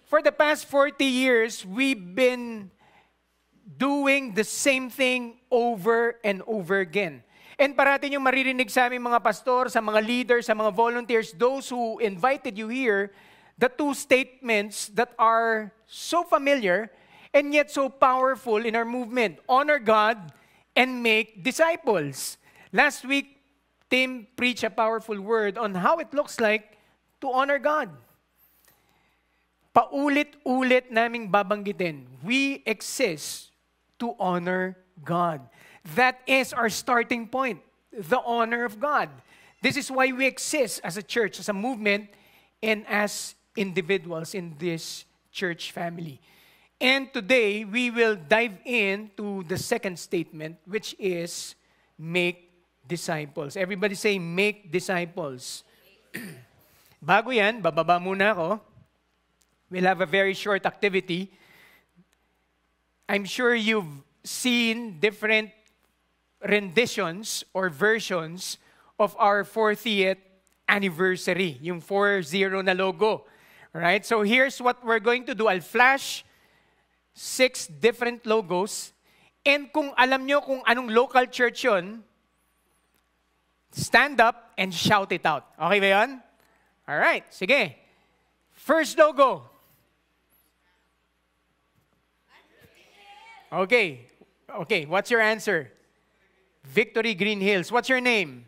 For the past 40 years, we've been doing the same thing over and over again. And parati nyo maririnig sa aming mga pastor, sa mga leaders, sa mga volunteers, those who invited you here, the two statements that are so familiar and yet so powerful in our movement. Honor God and make disciples. Last week, Tim preached a powerful word on how it looks like to honor God. Paulit-ulit naming babanggitin, we exist to honor God. That is our starting point, the honor of God. This is why we exist as a church, as a movement, and as individuals in this church family. And today, we will dive into the second statement, which is make disciples. Everybody say, make disciples. Bago yan, bababa muna ako. We'll have a very short activity. I'm sure you've seen different renditions or versions of our 40th anniversary, yung 40 na logo. Alright, so here's what we're going to do. I'll flash 6 different logos. And kung alam nyo kung anong local church yun, stand up and shout it out. Okay ba yun? Alright, sige. First logo. Okay. Okay, what's your answer? Victory Green Hills. What's your name?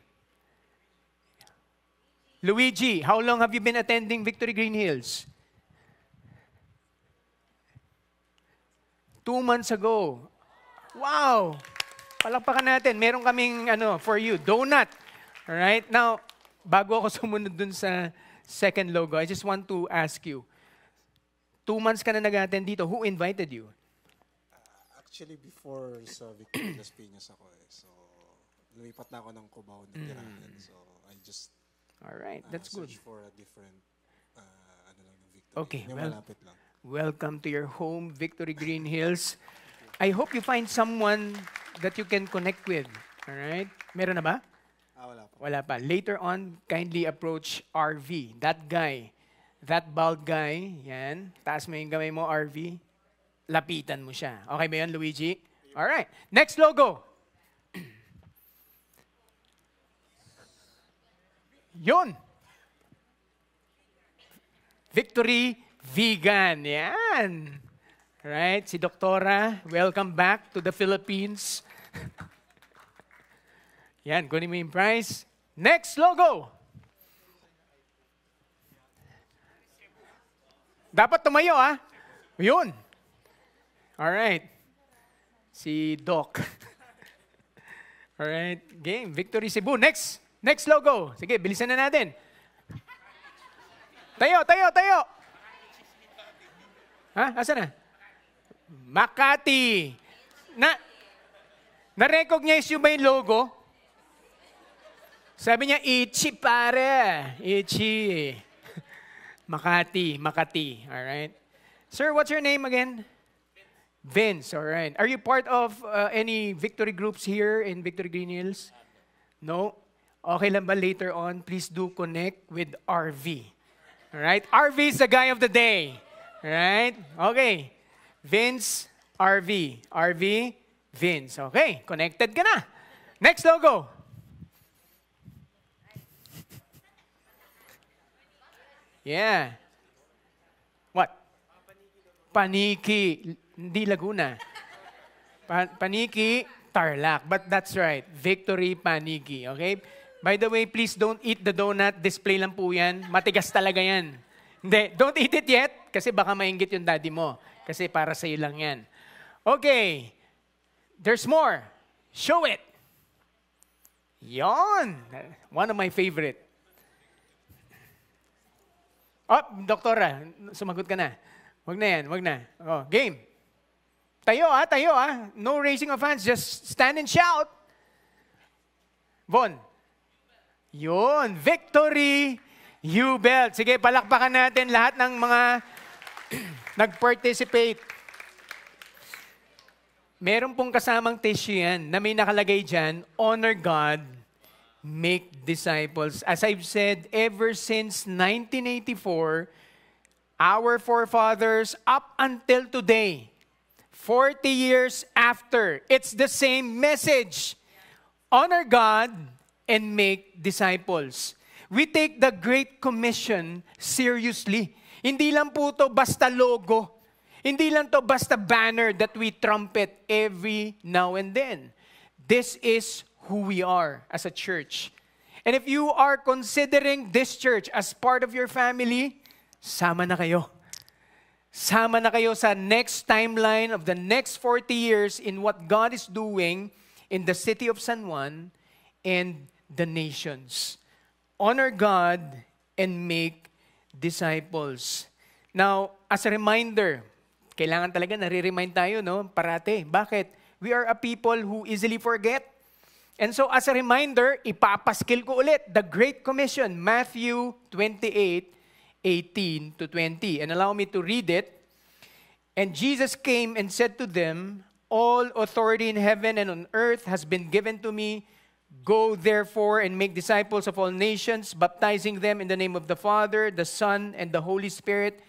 Luigi. How long have you been attending Victory Green Hills? 2 months ago. Wow! Palakpakan natin. Meron kaming for you, donut. Alright? Now, bago ako sumunod dun sa second logo, I just want to ask you, 2 months ka na nag-attend dito. Who invited you? Actually, before sa Victory Las Piñas ako eh. So, lumipat na ako ng Cubao na tirahan. So, I just alright, that's good. search for a different Victory. Okay, yung well, malapit lang. welcome to your home, Victory Green Hills. I hope you find someone that you can connect with. Alright? Meron na ba? Wala pa. Wala pa. Later on, kindly approach RV. That guy. That bald guy. Yan. Taas mo yung gamay mo, RV. Lapitan mo siya. Okay ba yan, Luigi? Alright. Next logo. Yun. Victory Vegan. Yan. Alright. Si Doktora, welcome back to the Philippines. Yan. Kunin mo yung prize. Next logo. Dapat tumayo, ah. Yun. Alright. Si Doc. Alright. Game. Victory Cebu. Next. Next logo. Sige, bilisan na natin. Tayo, tayo, tayo. Ha? Asa na? Makati. Na-recognize nyo ba yung logo? Sabi niya, Ichi pare. Ichi. Makati. Makati. Alright. Sir, what's your name again? Vince, all right. Are you part of any victory groups here in Victory Green Hills? No? Okay lang ba later on? Please do connect with RV. All right? RV is the guy of the day. All right? Okay. Vince, RV. RV, Vince. Okay. Connected ka na. Next logo. Yeah. What? Paniki. Hindi Laguna. Paniki, Tarlac. But that's right. Victory, Paniki. Okay? By the way, please don't eat the donut. Display lang po yan. Matigas talaga yan. Hindi. Don't eat it yet. Kasi baka mainggit yung daddy mo. Kasi para sa'yo lang yan. Okay. There's more. Show it. Yon. One of my favorite. Oh, doktora. Sumagot ka na. Wag na yan. Wag na. Oh, game. Tayo tayo No raising of hands, just stand and shout. Von. Yun, Victory U-Belt. Sige, palakpakan natin lahat ng mga nag-participate. Meron pong kasamang tissue yan na may nakalagay dyan, honor God, make disciples. As I've said, ever since 1984, our forefathers up until today, 40 years after, it's the same message. Honor God and make disciples. We take the Great Commission seriously. Hindi lang po to basta logo. Hindi lang to basta banner that we trumpet every now and then. This is who we are as a church. And if you are considering this church as part of your family, sama na kayo. Sama na kayo sa next timeline of the next 40 years in what God is doing in the city of San Juan and the nations. Honor God and make disciples. Now, as a reminder, kailangan talaga nare-remind tayo, no? Parate. Bakit? We are a people who easily forget. And so, as a reminder, ipapaskil ko ulit the Great Commission, Matthew 28:18 to 20. And allow me to read it. And Jesus came and said to them, all authority in heaven and on earth has been given to me. Go therefore and make disciples of all nations, baptizing them in the name of the Father, the Son, and the Holy Spirit,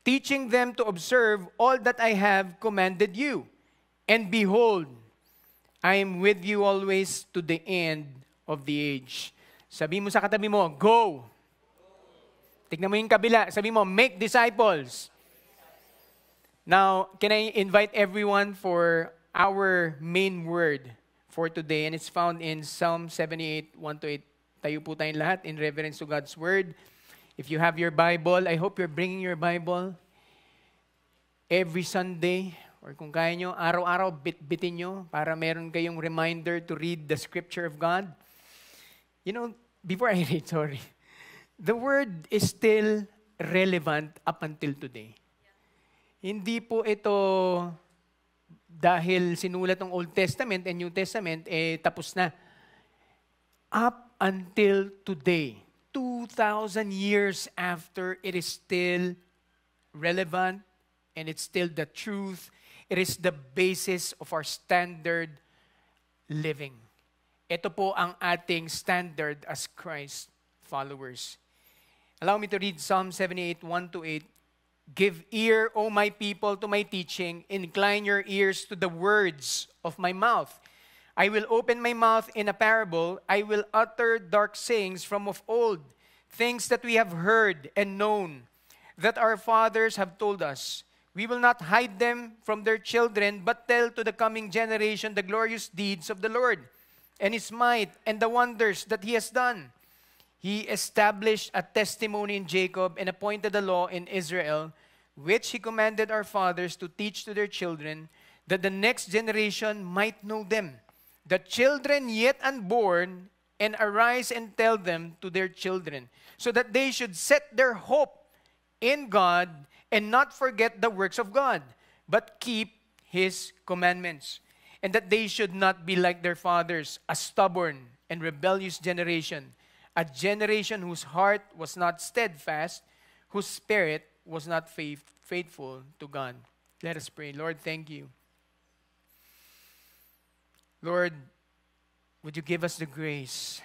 teaching them to observe all that I have commanded you. And behold, I am with you always to the end of the age. Sabi mo sa katabi mo, go. Tignan mo yung kabila. Sabi mo, make disciples. Now, can I invite everyone for our main word for today? And it's found in Psalm 78, 1-8. Tayo po tayong lahat in reverence to God's word. If you have your Bible, I hope you're bringing your Bible every Sunday. Or kung kaya nyo, araw-araw, bit-bitin nyo para meron kayong reminder to read the scripture of God. You know, before I read, sorry. The word is still relevant up until today. Hindi po ito dahil sinulat ng Old Testament and New Testament, tapos na. Up until today, 2,000 years after, it is still relevant and it's still the truth. It is the basis of our standard living. Ito po ang ating standard as Christ followers. Allow me to read Psalm 78, 1-8. Give ear, O my people, to my teaching. Incline your ears to the words of my mouth. I will open my mouth in a parable. I will utter dark sayings from of old, things that we have heard and known, that our fathers have told us. We will not hide them from their children, but tell to the coming generation the glorious deeds of the Lord, and His might, and the wonders that He has done. He established a testimony in Jacob and appointed a law in Israel, which He commanded our fathers to teach to their children, that the next generation might know them, the children yet unborn, and arise and tell them to their children, so that they should set their hope in God and not forget the works of God, but keep His commandments, and that they should not be like their fathers, a stubborn and rebellious generation, a generation whose heart was not steadfast, whose spirit was not faithful to God. Let us pray. Lord, thank you. Lord, would you give us the grace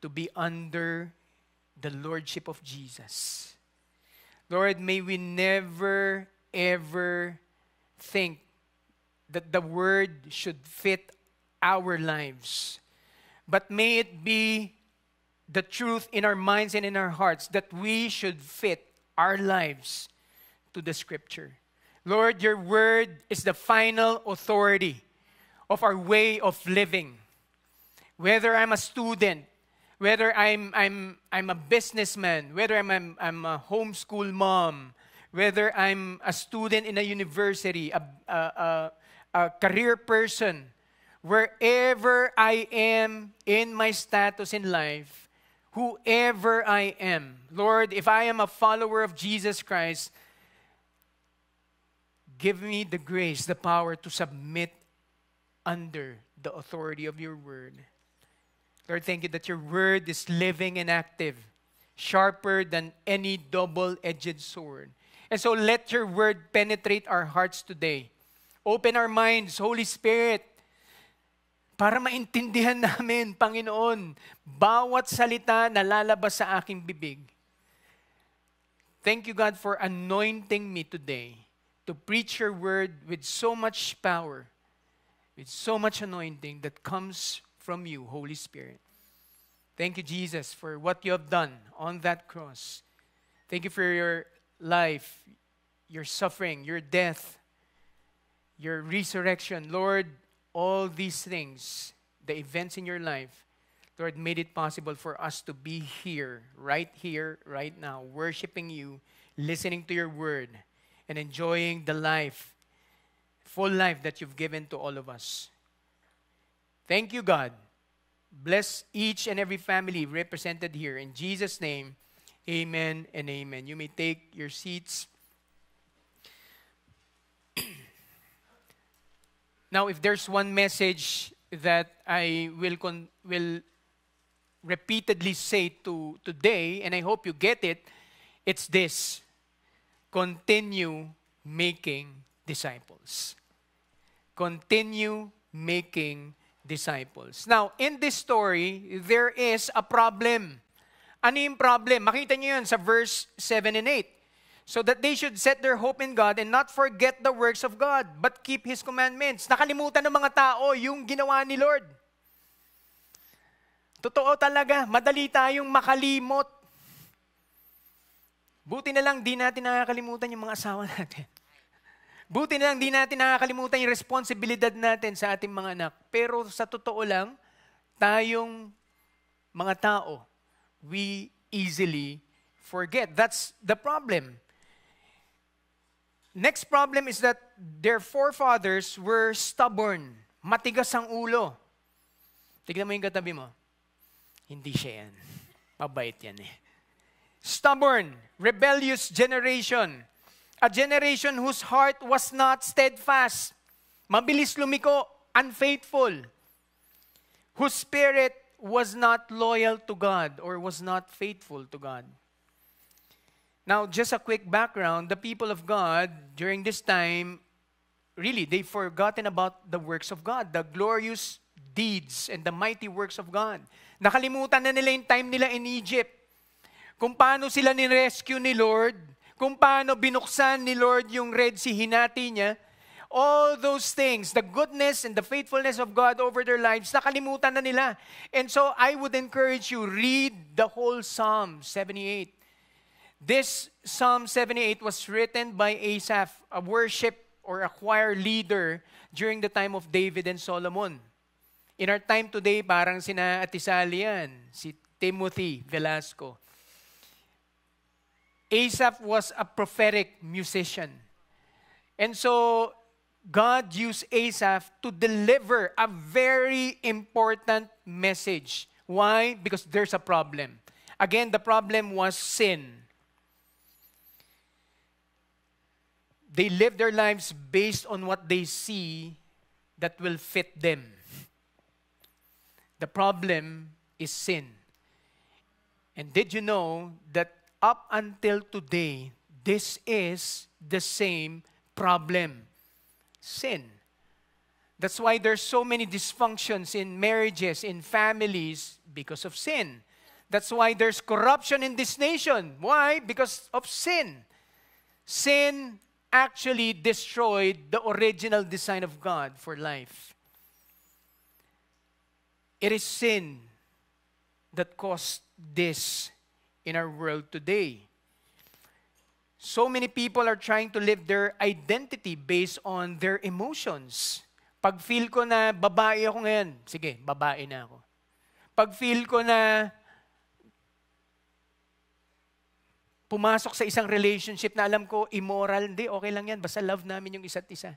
to be under the lordship of Jesus? Lord, may we never, ever think that the word should fit our lives. But may it be the truth in our minds and in our hearts that we should fit our lives to the Scripture. Lord, your word is the final authority of our way of living. Whether I'm a student, whether I'm a businessman, whether I'm a homeschool mom, whether I'm a student in a university, a career person, wherever I am in my status in life, whoever I am, Lord, if I am a follower of Jesus Christ, give me the grace, the power to submit under the authority of your word. Lord, thank you that your word is living and active, sharper than any double-edged sword. And so let your word penetrate our hearts today. Open our minds, Holy Spirit, para maintindihan namin, Panginoon, bawat salita na lalabas sa aking bibig. Thank you, God, for anointing me today to preach your word with so much power, with so much anointing that comes from you, Holy Spirit. Thank you, Jesus, for what you have done on that cross. Thank you for your life, your suffering, your death, your resurrection. Lord, all these things, the events in your life, Lord, made it possible for us to be here, right now, worshiping you, listening to your word, and enjoying the life, full life that you've given to all of us. Thank you, God. Bless each and every family represented here. In Jesus' name, amen and amen. You may take your seats. Now, if there's one message that I will repeatedly say today, and I hope you get it, it's this: continue making disciples. Continue making disciples. Now, in this story, there is a problem. Ano yung problem? Makita niyo yun sa verse 7 and 8. So that they should set their hope in God and not forget the works of God, but keep His commandments. Nakalimutan ng mga tao yung ginawa ni Lord. Totoo talaga, madali tayong makalimot. Buti na lang di natin nakakalimutan yung mga asawa natin. Buti na lang di natin nakakalimutan yung responsibilidad natin sa ating mga anak. Pero sa totoo lang, tayong mga tao, we easily forget. That's the problem. Next problem is that their forefathers were stubborn. Matigas ang ulo. Tignan mo yung katabi mo. Hindi siya yan. Mabait yan eh. Stubborn, rebellious generation. A generation whose heart was not steadfast. Mabilis lumiko, unfaithful. Whose spirit was not loyal to God or was not faithful to God. Now, just a quick background, the people of God during this time, really, they've forgotten about the works of God, the glorious deeds and the mighty works of God. Nakalimutan na nila yung time nila in Egypt. Kung paano sila ni-rescue ni Lord, kung paano binuksan ni Lord yung Red Sea, hinati niya, all those things, the goodness and the faithfulness of God over their lives, nakalimutan na nila. And so I would encourage you, read the whole Psalm 78. This Psalm 78 was written by Asaph, a worship or a choir leader during the time of David and Solomon. In our time today, parang sina Atisali yan, si Timothy Velasco. Asaph was a prophetic musician. And so, God used Asaph to deliver a very important message. Why? Because there's a problem. Again, the problem was sin. They live their lives based on what they see that will fit them. The problem is sin. And did you know that up until today, this is the same problem? Sin. That's why there's so many dysfunctions in marriages, in families, because of sin. That's why there's corruption in this nation. Why? Because of sin. Sin actually destroyed the original design of God for life. It is sin that caused this in our world today. So many people are trying to live their identity based on their emotions. Pag feel ko na babae ako ngayon, sige, babae na ako. Pag feel ko na pumasok sa isang relationship na alam ko immoral, hindi, okay lang yan, basta love namin yung isa't isa.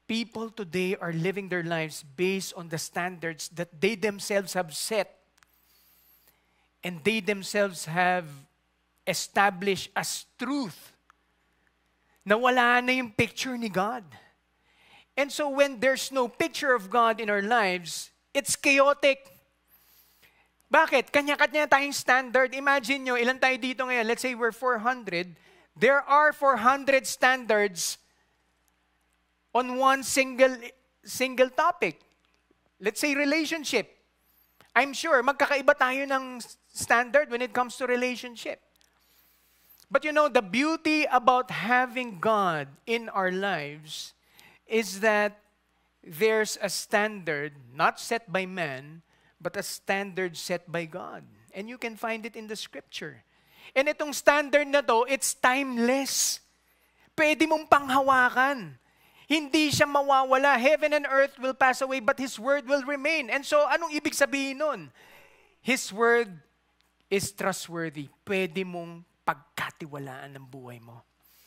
People today are living their lives based on the standards that they themselves have set and they themselves have established as truth. Nawala na yung picture ni God. And so when there's no picture of God in our lives, it's chaotic. Bakit? Kanya-kanya tayong standard. Imagine nyo, ilan tayo dito ngayon? Let's say we're 400. There are 400 standards on one single topic. Let's say relationship. I'm sure magkakaiba tayo ng standard when it comes to relationship. But you know, the beauty about having God in our lives is that there's a standard not set by man, but a standard set by God. And you can find it in the scripture. And itong standard na to, it's timeless. Pwede mong panghawakan. Hindi siya mawawala. Heaven and earth will pass away, but His word will remain. And so, anong ibig sabihin nun? His word is trustworthy. Pwede mong pagkatiwalaan ng buhay mo.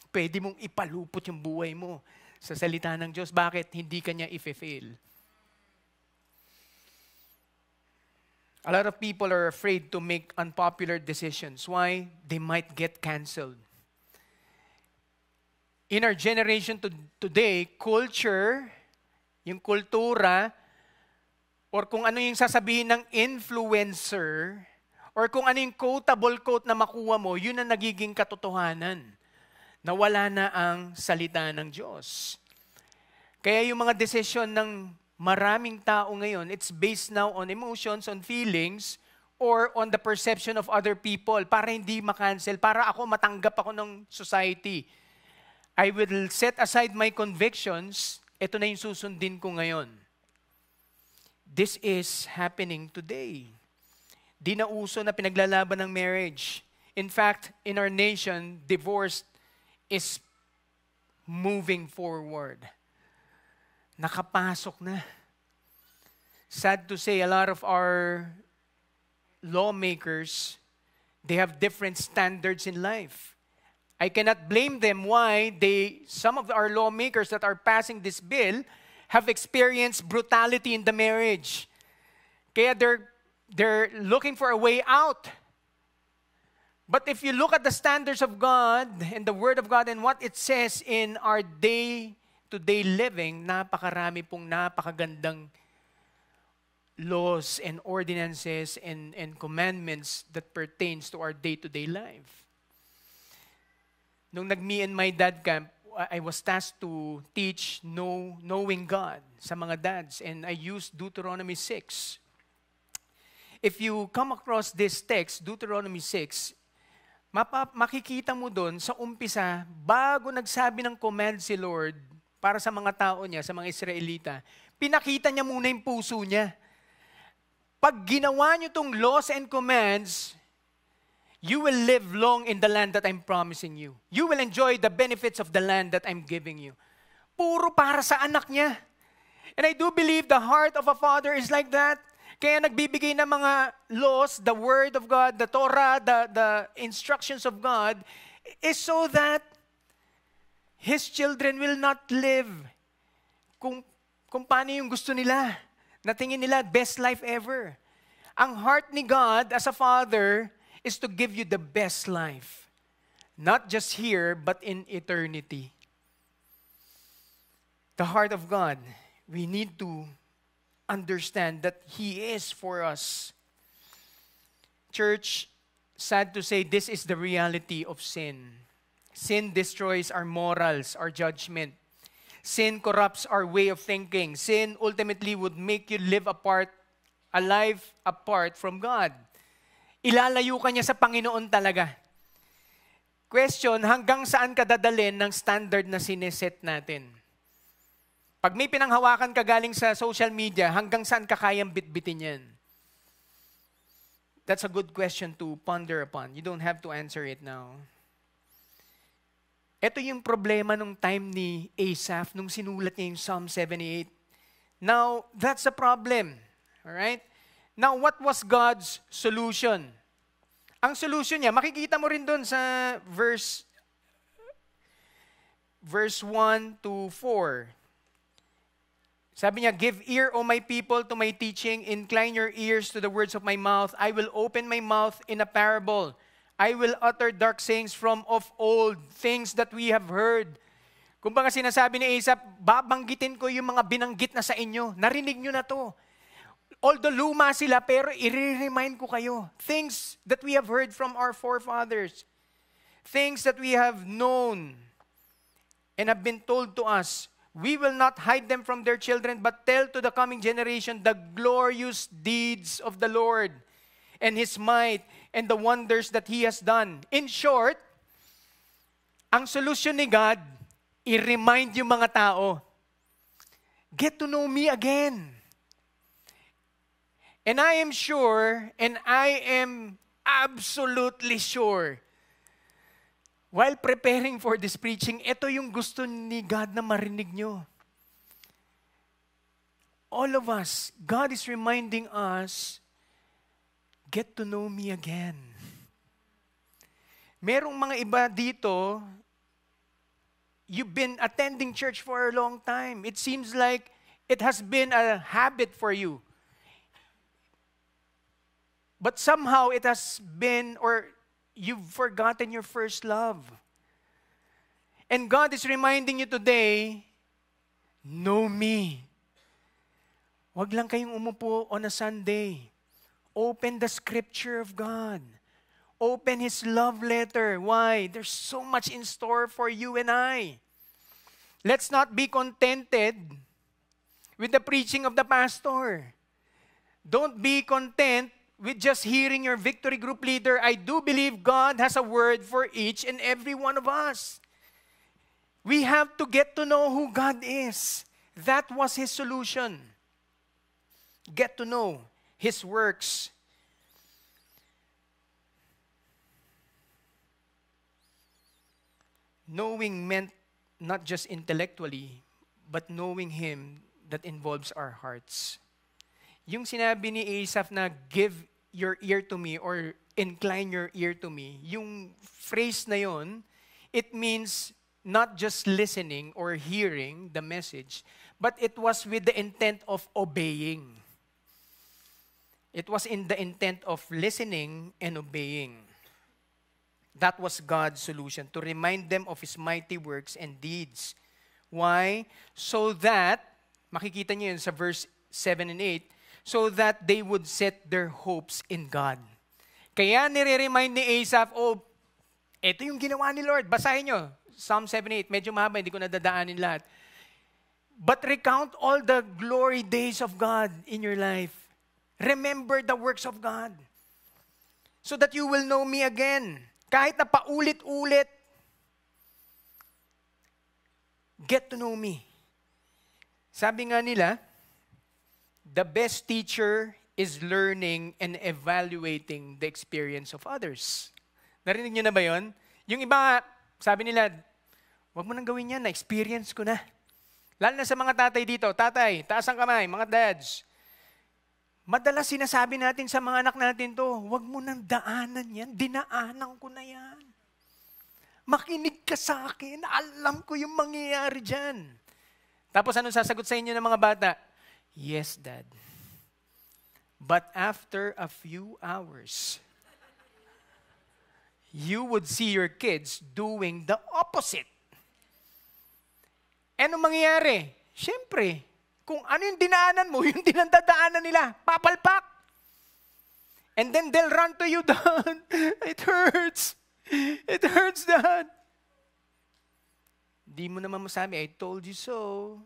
Pwede mong ipalupot yung buhay mo sa salita ng Diyos. Bakit? Hindi ka niya i-fail. A lot of people are afraid to make unpopular decisions. Why? They might get canceled. In our generation today, culture, yung kultura, or kung ano yung sasabihin ng influencer, or kung ano yung quotable quote na makuha mo, yun ang nagiging katotohanan. Nawala na ang salita ng Diyos. Kaya yung mga desisyon ng maraming tao ngayon, it's based now on emotions, on feelings, or on the perception of other people para hindi makancel, para ako matanggap ako ng society. I will set aside my convictions. Ito na yung susundin ko ngayon. This is happening today. Di na uso na pinaglalaban ng marriage. In fact, in our nation, divorce is moving forward. Nakapasok na. Sad to say, a lot of our lawmakers, they have different standards in life. I cannot blame them why some of our lawmakers that are passing this bill have experienced brutality in the marriage. Kaya they're looking for a way out. But if you look at the standards of God and the Word of God and what it says in our day-to-day living, napakarami pong napakagandang laws and ordinances and commandments that pertains to our day-to-day life. Nung nag-me and my dad camp, I was tasked to teach knowing God sa mga dads, and I used Deuteronomy 6. If you come across this text, Deuteronomy 6, makikita mo doon sa umpisa, bago nagsabi ng command si Lord para sa mga tao niya, sa mga Israelita, pinakita niya muna yung puso niya. Pag ginawa niyo tong laws and commands, you will live long in the land that I'm promising you. You will enjoy the benefits of the land that I'm giving you. Puro para sa anak niya. And I do believe the heart of a father is like that. Kaya nagbibigay ng mga laws, the Word of God, the Torah, the instructions of God, is so that His children will not live kung paano yung gusto nila. Na tingin nila, best life ever. Ang heart ni God as a father is to give you the best life. Not just here, but in eternity. The heart of God, we need to understand that He is for us. Church, sad to say, this is the reality of sin. Sin destroys our morals, our judgment. Sin corrupts our way of thinking. Sin ultimately would make you live a life apart from God. Ilalayo ka niya sa Panginoon talaga. Question, hanggang saan ka dadalhin ng standard na sineset natin? Pag may pinanghawakan ka galing sa social media, hanggang saan ka kayang bitbitin yan? That's a good question to ponder upon. You don't have to answer it now. Ito yung problema nung time ni Asaph, nung sinulat niya yung Psalm 78. Now, that's a problem. Alright? Now, what was God's solution? Ang solution niya, makikita mo rin doon sa verse 1 to 4. Sabi niya, give ear, O my people, to my teaching. Incline your ears to the words of my mouth. I will open my mouth in a parable. I will utter dark sayings from of old, things that we have heard. Kung baga sinasabi ni Asaph, babanggitin ko yung mga binanggit na sa inyo. Narinig nyo na to. Although luma sila, pero i-remind ko kayo. Things that we have heard from our forefathers. Things that we have known and have been told to us. We will not hide them from their children, but tell to the coming generation the glorious deeds of the Lord and His might and the wonders that He has done. In short, ang solusyon ni God, i-remind yung mga tao, get to know me again. And I am sure, and I am absolutely sure, while preparing for this preaching, ito yung gusto ni God na marinig nyo. All of us, God is reminding us, get to know me again. Merong mga iba dito, you've been attending church for a long time. It seems like it has been a habit for you. But somehow it has been, or you've forgotten your first love. And God is reminding you today, know me. Huwag lang kayong umupo on a Sunday. Open the scripture of God. Open His love letter. Why? There's so much in store for you and I. Let's not be contented with the preaching of the pastor. Don't be content with just hearing your victory group leader. I do believe God has a word for each and every one of us. We have to get to know who God is. That was His solution. Get to know His works. Knowing meant not just intellectually, but knowing Him that involves our hearts. Yung sinabi ni Asaph na give your ear to me or incline your ear to me, yung phrase na yon, it means not just listening or hearing the message, but it was with the intent of obeying. It was in the intent of listening and obeying. That was God's solution, to remind them of His mighty works and deeds. Why? So that, makikita niyo yun sa verse 7 and 8, so that they would set their hopes in God. Kaya nire-remind ni Asaph, oh, ito yung ginawa ni Lord. Basahin nyo, Psalm 7:8, medyo mahaba, hindi ko nadadaanin lahat. But recount all the glory days of God in your life. Remember the works of God. So that you will know me again. Kahit na paulit-ulit, get to know me. Sabi nga nila, the best teacher is learning and evaluating the experience of others. Narinig niyo na ba yun? Yung iba, sabi nila, wag mo nang gawin yan, na-experience ko na. Lalo na sa mga tatay dito, tatay, taas ang kamay, mga dads. Madalas sinasabi natin sa mga anak natin to, wag mo nang daanan yan, dinaanan ko na yan. Makinig ka sa akin, alam ko yung mangyayari dyan. Tapos anong sasagot sa inyo ng mga bata? Yes, Dad. But after a few hours, you would see your kids doing the opposite. Ano mangyayari? Siyempre, kung ano yung dinaanan mo, yung dinandadaanan nila, papalpak. And then they'll run to you, Dad. It hurts. It hurts, Dad. Di mo naman masabi, I told you so.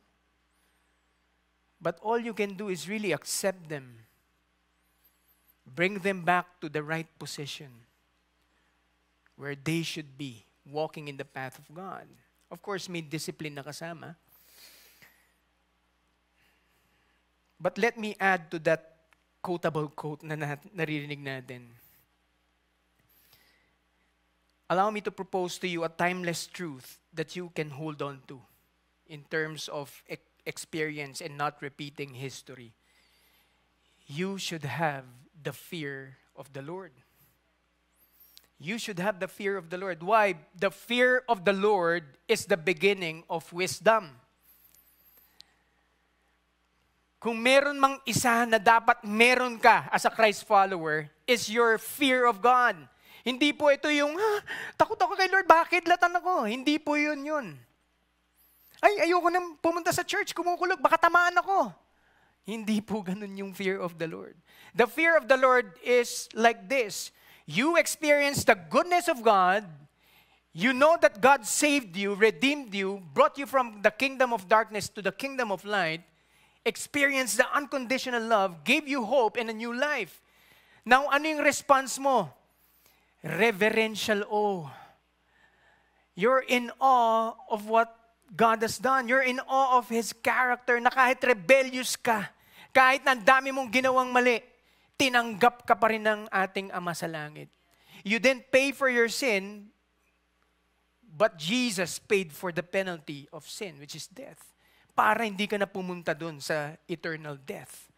But all you can do is really accept them. Bring them back to the right position where they should be, walking in the path of God. Of course, may discipline na kasama. But let me add to that quotable quote na naririnig natin. Allow me to propose to you a timeless truth that you can hold on to in terms of experience and not repeating history. You should have the fear of the Lord. You should have the fear of the Lord. Why? The fear of the Lord is the beginning of wisdom. Kung meron mang isa na dapat meron ka as a Christ follower, is your fear of God. Hindi po ito yung, takot ako kay Lord, bakit latan ako? Hindi po yun. Ay, ayoko nang pumunta sa church, kumukulog, baka tamaan ako. Hindi po ganun yung fear of the Lord. The fear of the Lord is like this. You experience the goodness of God, You know that God saved you, redeemed you, brought you from the kingdom of darkness to the kingdom of light, experienced the unconditional love, gave you hope and a new life. Now, ano yung response mo? Reverential awe. You're in awe of what God has done. You're in awe of His character na kahit rebellious ka, kahit na ang dami mong ginawang mali, tinanggap ka pa rin ng ating Ama sa langit. You didn't pay for your sin, but Jesus paid for the penalty of sin, which is death. Para hindi ka na pumunta dun sa eternal death.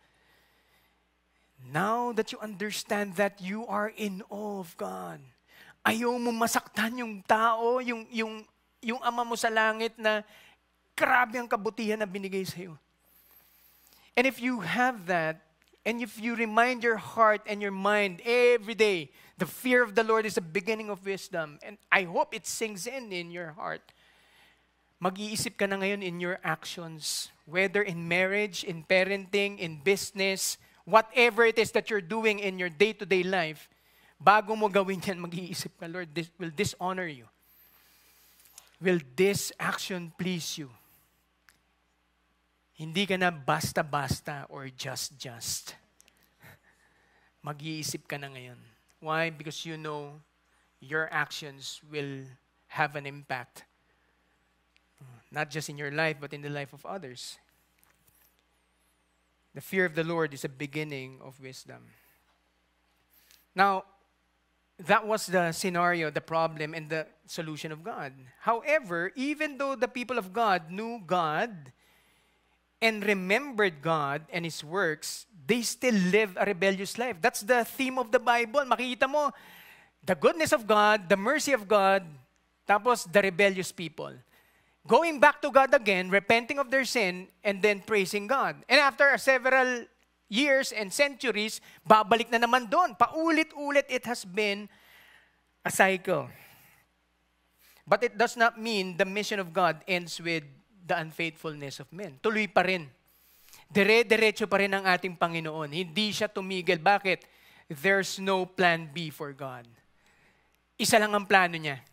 Now that you understand that you are in awe of God, ayaw mo masaktan yung tao, yung Ama mo sa langit na grabe ang kabutihan na binigay sa'yo. And if you have that, and if you remind your heart and your mind every day, the fear of the Lord is the beginning of wisdom. And I hope it sinks in your heart. Mag-iisip ka na ngayon in your actions, whether in marriage, in parenting, in business, whatever it is that you're doing in your day-to-day life, bago mo gawin yan, mag-iisip ka, Lord, will this honor you? Will this action please you? Hindi ka na basta-basta or just. Mag-iisip ka na ngayon. Why? Because you know your actions will have an impact. Not just in your life, but in the life of others. The fear of the Lord is a beginning of wisdom. Now, that was the scenario, the problem, and the solution of God. However, even though the people of God knew God and remembered God and His works, they still live a rebellious life. That's the theme of the Bible. Makikita mo, the goodness of God, the mercy of God, tapos the rebellious people. Going back to God again, repenting of their sin, and then praising God. And after several years and centuries, babalik na naman doon. Paulit-ulit, it has been a cycle. But it does not mean the mission of God ends with the unfaithfulness of men. Tuloy pa rin. Dire-diretso pa rin ang ating Panginoon. Hindi siya tumigil. Bakit? There's no plan B for God. Isa lang ang plano niya.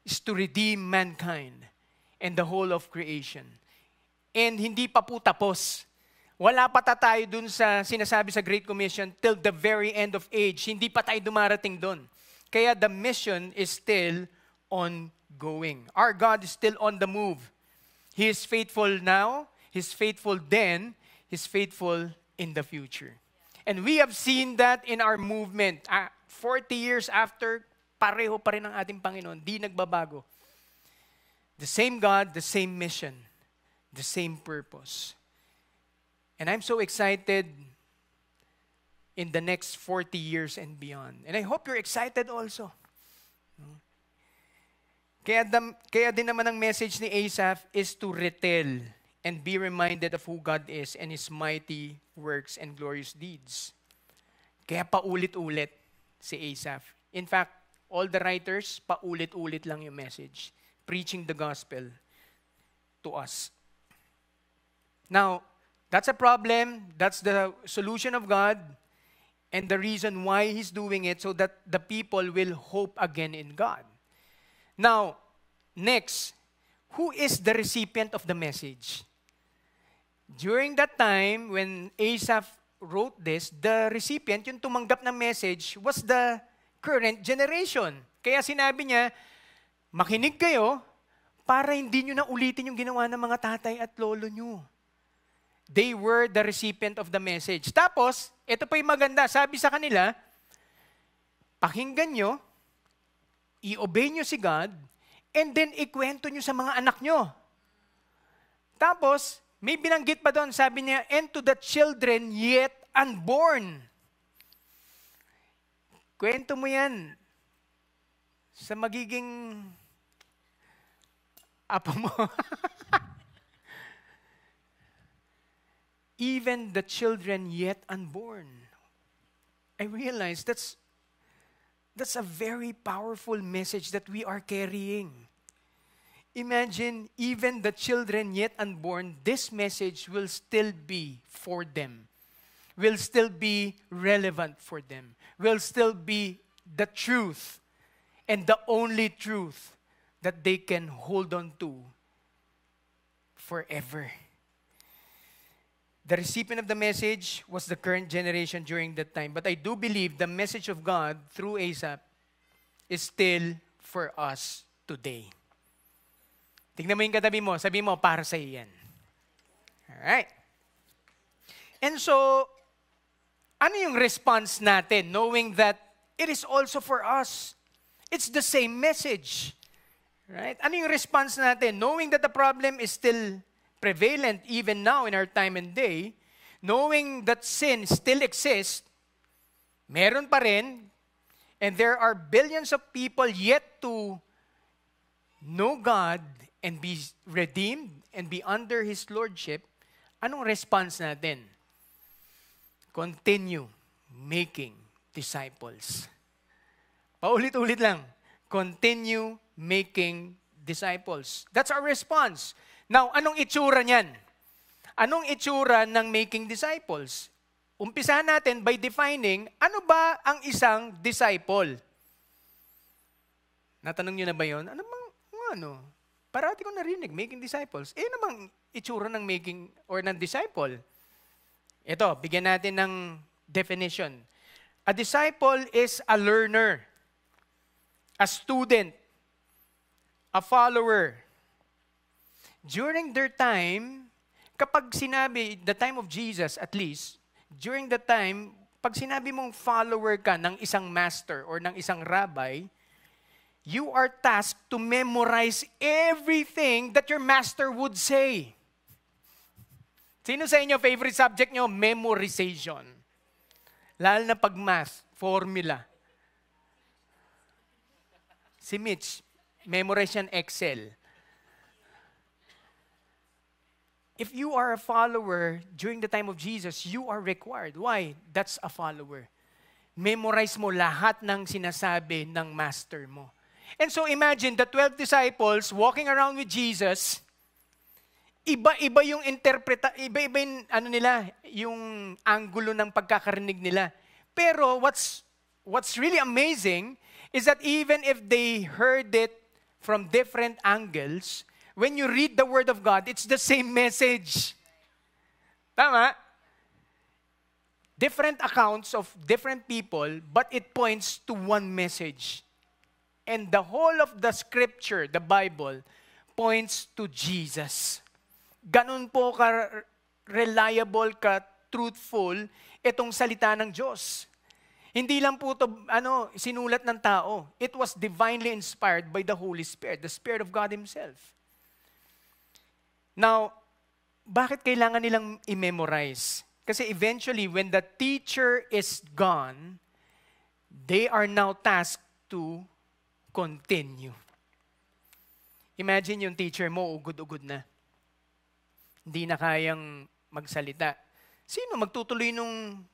Is to redeem mankind and the whole of creation. And hindi pa po tapos. Wala pa tayo dun sa sinasabi sa Great Commission till the very end of age. Hindi pa tayo dumarating dun. Kaya the mission is still ongoing. Our God is still on the move. He is faithful now, He's faithful then, He's faithful in the future. And we have seen that in our movement. 40 years after, pareho pa rin ang ating Panginoon. Di nagbabago. The same God, the same mission, the same purpose. And I'm so excited in the next 40 years and beyond. And I hope you're excited also. Kaya din naman ang message ni Asaph is to retell and be reminded of who God is and His mighty works and glorious deeds. Kaya paulit-ulit si Asaph. In fact, all the writers, paulit-ulit lang yung message. Preaching the gospel to us. Now, that's a problem. That's the solution of God and the reason why He's doing it so that the people will hope again in God. Now, next, who is the recipient of the message? During that time, when Asaph wrote this, the recipient, yung tumanggap ng message, was the current generation. Kaya sinabi niya, makinig kayo para hindi nyo na ulitin yung ginawa ng mga tatay at lolo nyo. They were the recipient of the message. Tapos, ito pa yung maganda, sabi sa kanila, pakinggan nyo, i-obey nyo si God, and then ikwento nyo sa mga anak nyo. Tapos, may binanggit pa doon, sabi niya, and to the children yet unborn. Kwento mo yan sa magiging apo mo. Even the children yet unborn. I realize that's a very powerful message that we are carrying. Imagine, even the children yet unborn, this message will still be for them. Will still be relevant for them. Will still be the truth and the only truth that they can hold on to forever. The recipient of the message was the current generation during that time. But I do believe the message of God through Asaph is still for us today. Tignan mo yung katabi mo. Sabi mo, para sa iyan. Alright. And so, ano yung response natin knowing that it is also for us? It's the same message. Right? Ano yung response natin? Knowing that the problem is still prevalent even now in our time and day, knowing that sin still exists, meron pa rin, and there are billions of people yet to know God and be redeemed and be under His Lordship, anong response natin? Continue making disciples. Paulit-ulit lang. Continue making disciples. That's our response. Now, anong itsura niyan? Anong itsura ng making disciples? Umpisahan natin by defining, ano ba ang isang disciple? Natanong niyo na ba yun? Ano? Parati ko narinig, making disciples. Eh, namang itsura ng making or ng disciple? Ito, bigyan natin ng definition. A disciple is a learner, a student, a follower. During their time, kapag sinabi, the time of Jesus at least, during that time, pag sinabi mong follower ka ng isang master or ng isang rabbi, you are tasked to memorize everything that your master would say. Sino sa inyo favorite subject nyo? Memorization. Lalo na pag math, formula. Si Mitch, memorize yan Excel. If you are a follower during the time of Jesus, you are required. Why? That's a follower. Memorize mo lahat ng sinasabi ng master mo. And so imagine the 12 disciples walking around with Jesus. Iba-iba yung iba-iba yung yung anggulo ng pagkakarinig nila. Pero what's really amazing is that even if they heard it from different angles, when you read the Word of God, it's the same message. Tama? Different accounts of different people, but it points to one message. And the whole of the Scripture, the Bible, points to Jesus. Ganun po ka-reliable, ka-truthful itong salita ng Diyos. Hindi lang po ito sinulat ng tao. It was divinely inspired by the Holy Spirit, the Spirit of God Himself. Now, bakit kailangan nilang i-memorize? Kasi eventually, when the teacher is gone, they are now tasked to continue. Imagine yung teacher mo, ugod-ugod na. Hindi na kayang magsalita. Sino magtutuloy nung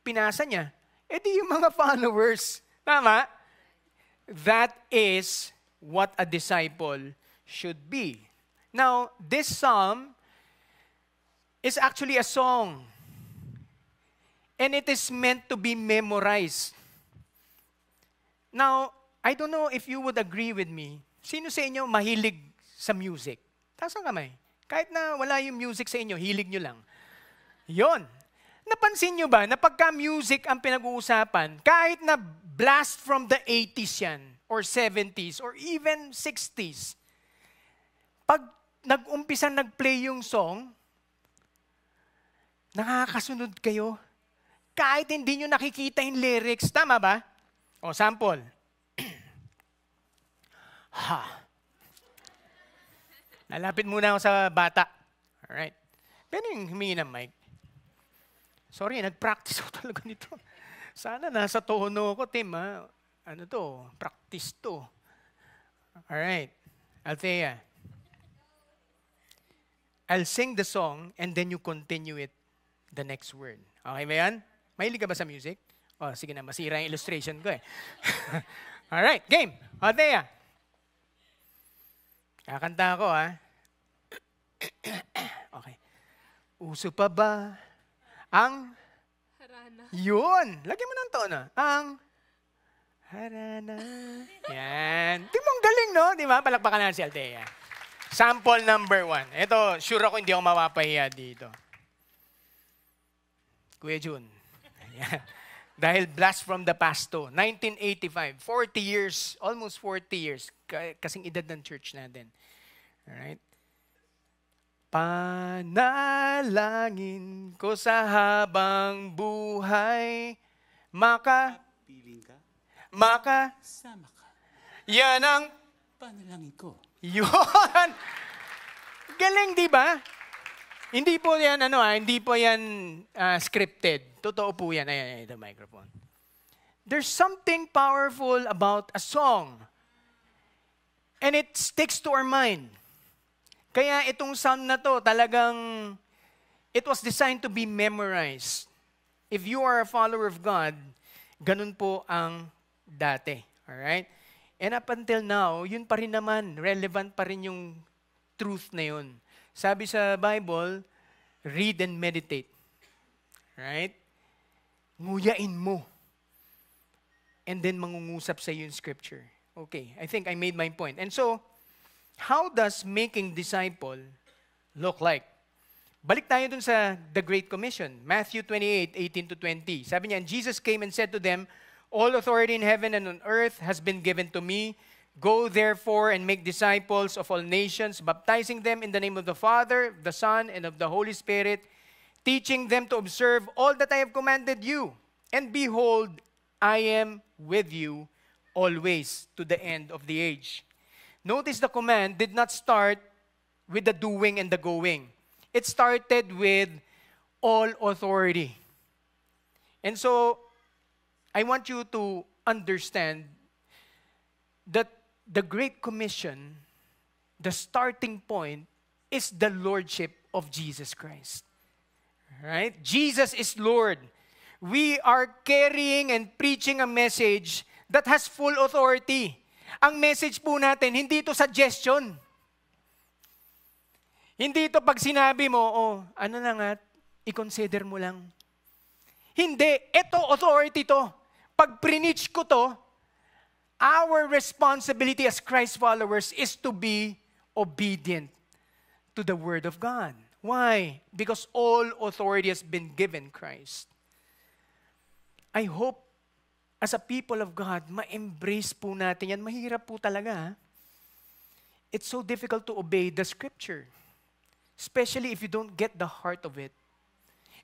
pinasa niya? Eh di yung mga followers. Tama? That is what a disciple should be. Now, this psalm is actually a song. And it is meant to be memorized. Now, I don't know if you would agree with me. Sino sa inyo mahilig sa music? Taas ang kamay. Kahit na wala yung music sa inyo, hilig nyo lang. Yon. Napansin nyo ba na pagka music ang pinag-uusapan, kahit na blast from the 80s yan, or 70s, or even 60s, pag nag-umpisa nag-play yung song, nakakasunod kayo. Kahit hindi nyo nakikita yung lyrics. Tama ba? O, sample. Ha. Nalapit muna ako sa bata. Alright. Pwede yung humingi ng mic. Sorry, nag-practice ako talaga nito. Sana nasa tono ko, Tim. Ha? Ano to? Practice to. Alright. Althea. I'll sing the song and then you continue it the next word. Okay ba yan? Mahilig ka ba sa music? Oh, sige na, masira yung illustration ko eh. Alright, game. Althea. Kakanta ako ha. Okay. Uso pa ba ang harana? Yun. Lagyan mo ng tono. Ang harana. Yan. Di mo ang galing, no? no? Di ba? Palakpakan natin si Althea. Sample number 1. Ito, sure ako hindi ako mapapahiya dito. Kuya Jun. Ayan. Dahil blast from the past to. 1985. 40 years. Almost 40 years. Kasing edad ng church natin. Alright? Panalangin ko sa habang buhay. Piling ka, sama ka, yan ang panalangin ko. yun. Galing, di ba? Hindi po yan, hindi po yan scripted. Totoo po yan. Ayan, the microphone. There's something powerful about a song. And it sticks to our mind. Kaya itong psalm na to, talagang, it was designed to be memorized. If you are a follower of God, ganun po ang dati. Alright? And up until now, yun pa rin naman, relevant pa rin yung truth na yun. Sabi sa Bible, read and meditate. Right? Nguyain mo. And then mangungusap sa iyo yung scripture. Okay, I think I made my point. And so, how does making disciple look like? Balik tayo dun sa the Great Commission. Matthew 28:18-20. Sabi niya, and Jesus came and said to them, all authority in heaven and on earth has been given to me. Go therefore and make disciples of all nations, baptizing them in the name of the Father, the Son, and of the Holy Spirit, teaching them to observe all that I have commanded you. And behold, I am with you always to the end of the age. Notice the command did not start with the doing and the going. It started with all authority. And so, I want you to understand that the Great Commission, the starting point, is the Lordship of Jesus Christ. Right? Jesus is Lord. We are carrying and preaching a message that has full authority. Ang message po natin, hindi ito suggestion. Hindi ito pag sinabi mo, i-consider mo lang. Hindi, ito authority to. Pag preach ko to, our responsibility as Christ followers is to be obedient to the Word of God. Why? Because all authority has been given Christ. I hope, as a people of God, ma-embrace po natin yan. Mahirap po talaga. It's so difficult to obey the Scripture. Especially if you don't get the heart of it.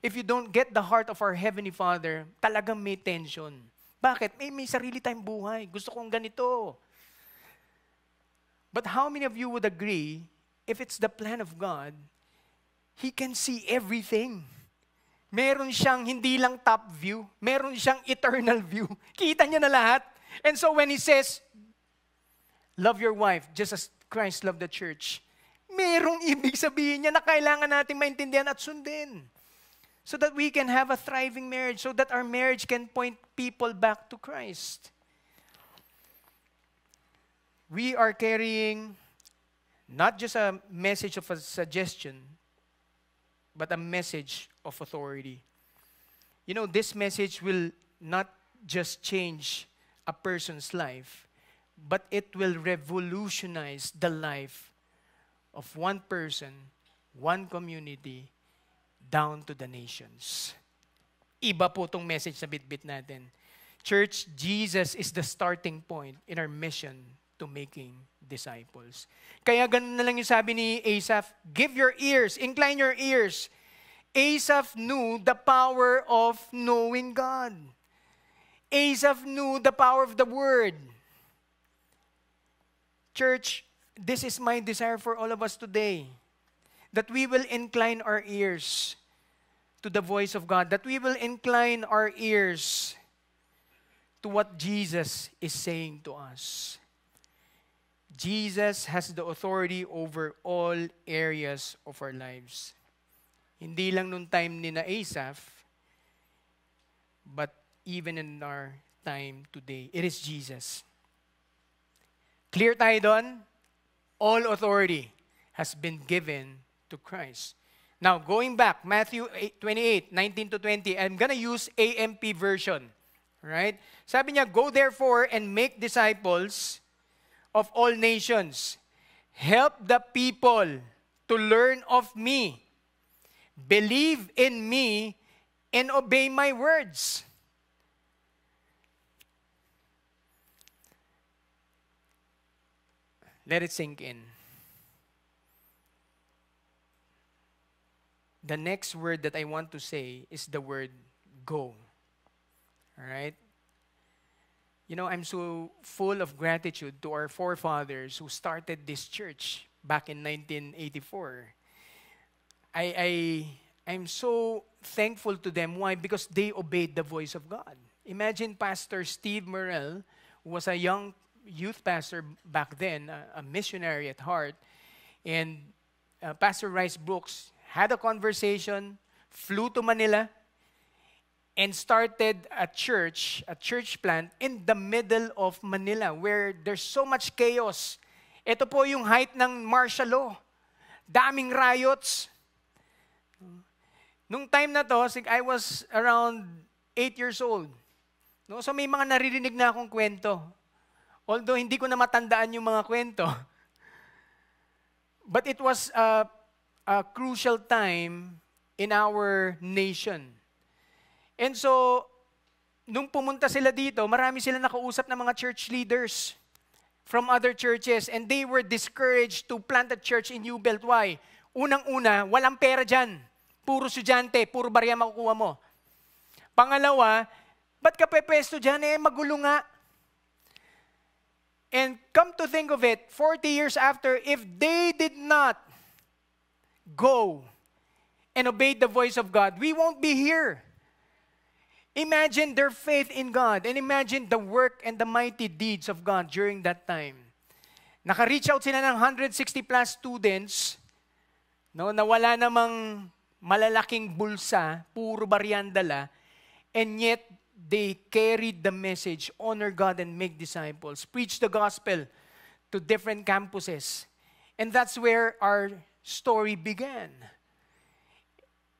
If you don't get the heart of our Heavenly Father, talagang may tension. Bakit? May sarili tayong buhay. Gusto kong ganito. But how many of you would agree, if it's the plan of God, He can see everything. Meron siyang hindi lang top view, meron siyang eternal view. Kita niya na lahat. And so when He says, love your wife just as Christ loved the church, merong ibig sabihin niya na kailangan natin maintindihan at sundin. So that we can have a thriving marriage, so that our marriage can point people back to Christ. We are carrying not just a message of a suggestion, but a message of authority. You know, this message will not just change a person's life, but it will revolutionize the life of one person, one community, down to the nations. Iba po itong message na bitbit natin. Church, Jesus is the starting point in our mission to making disciples. Kaya ganun na lang yung sabi ni Asaph, give your ears, incline your ears. Asaph knew the power of knowing God. Asaph knew the power of the Word. Church, this is my desire for all of us today. That we will incline our ears to the voice of God. That we will incline our ears to what Jesus is saying to us. Jesus has the authority over all areas of our lives. Hindi lang nung time ni na Asaph, but even in our time today. It is Jesus. Clear tayo doon? All authority has been given to Christ. Now, going back, Matthew 28:19-20, I'm gonna use AMP version. Right? Sabi niya, go therefore and make disciples of all nations. Help the people to learn of me. Believe in me and obey my words. Let it sink in. The next word that I want to say is the word go. All right? You know, I'm so full of gratitude to our forefathers who started this church back in 1984. I'm so thankful to them. Why? Because they obeyed the voice of God. Imagine Pastor Steve Murrell, who was a young youth pastor back then, a missionary at heart, and Pastor Rice Brooks had a conversation, flew to Manila, and started a church plant in the middle of Manila where there's so much chaos. Ito po yung height ng martial law. Daming riots. Nung time na to, I was around 8 years old. No? So may mga naririnig na akong kwento. Although hindi ko na matandaan yung mga kwento. But it was a crucial time in our nation. And so, nung pumunta sila dito, marami sila nakausap ng mga church leaders from other churches, and they were discouraged to plant a church in New Belt. Why? Unang-una, walang pera dyan. Puro estudyante, puro barya makukuha mo. Pangalawa, ba't ka pepesto dyan? Magulo nga. And come to think of it, 40 years after, if they did not go and obey the voice of God, we won't be here. Imagine their faith in God and imagine the work and the mighty deeds of God during that time. Naka-reach out sila ng 160 plus students, no, na wala namang malalaking bulsa, puro baryan dala, and yet they carried the message, honor God and make disciples, preach the gospel to different campuses. And that's where our story began.